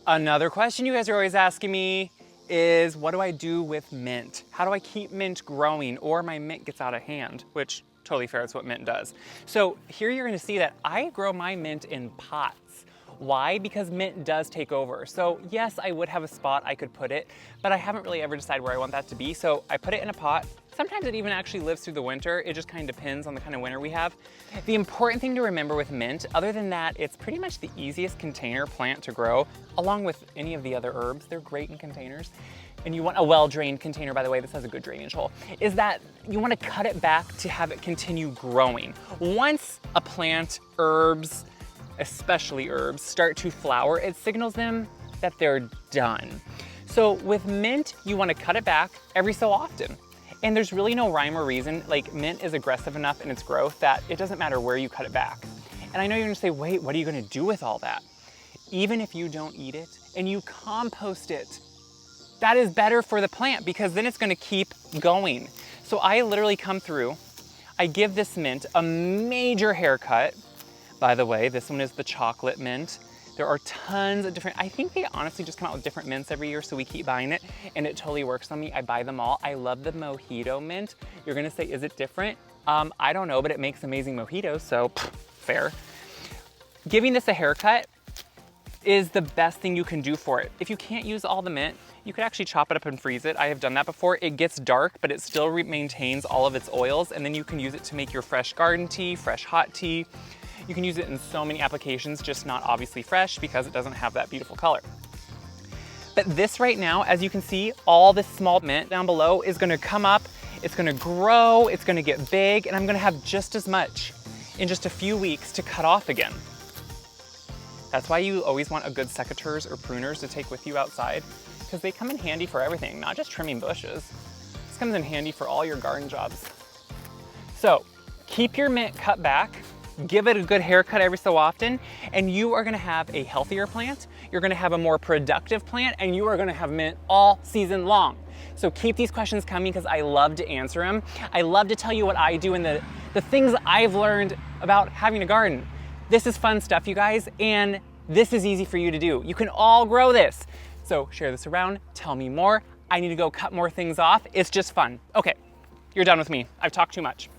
Another question you guys are always asking me is, what do I do with mint? How do I keep mint growing or my mint gets out of hand? Which, totally fair, that's what mint does. So here you're gonna see that I grow my mint in pots. Why? Because mint does take over. So yes, I would have a spot I could put it, but I haven't really ever decided where I want that to be. So I put it in a pot. Sometimes it even actually lives through the winter. It just kind of depends on the kind of winter we have. The important thing to remember with mint, other than that, it's pretty much the easiest container plant to grow, along with any of the other herbs. They're great in containers. And you want a well-drained container, by the way, this has a good drainage hole, is that you want to cut it back to have it continue growing. Once a plant, herbs, especially herbs, start to flower, it signals them that they're done. So with mint, you want to cut it back every so often. And there's really no rhyme or reason. Like, mint is aggressive enough in its growth that it doesn't matter where you cut it back. And I know you're gonna say, wait, what are you gonna do with all that? Even if you don't eat it and you compost it, that is better for the plant because then it's gonna keep going. So I literally come through, I give this mint a major haircut. By the way, this one is the chocolate mint. There are tons of different, I think they honestly just come out with different mints every year, so we keep buying it, and it totally works on me. I buy them all. I love the mojito mint. You're gonna say, is it different? I don't know, but it makes amazing mojitos, so fair. Giving this a haircut is the best thing you can do for it. If you can't use all the mint, you could actually chop it up and freeze it. I have done that before. It gets dark, but it still maintains all of its oils, and then you can use it to make your fresh garden tea, fresh hot tea. You can use it in so many applications, just not obviously fresh because it doesn't have that beautiful color. But this right now, as you can see, all this small mint down below is gonna come up, it's gonna grow, it's gonna get big, and I'm gonna have just as much in just a few weeks to cut off again. That's why you always want a good secateurs or pruners to take with you outside, because they come in handy for everything, not just trimming bushes. This comes in handy for all your garden jobs. So keep your mint cut back, give it a good haircut every so often, and you are gonna have a healthier plant, you're gonna have a more productive plant, and you are gonna have mint all season long. So keep these questions coming because I love to answer them. I love to tell you what I do and the things I've learned about having a garden. This is fun stuff, you guys, and this is easy for you to do. You can all grow this. So share this around, tell me more. I need to go cut more things off. It's just fun. Okay, you're done with me. I've talked too much.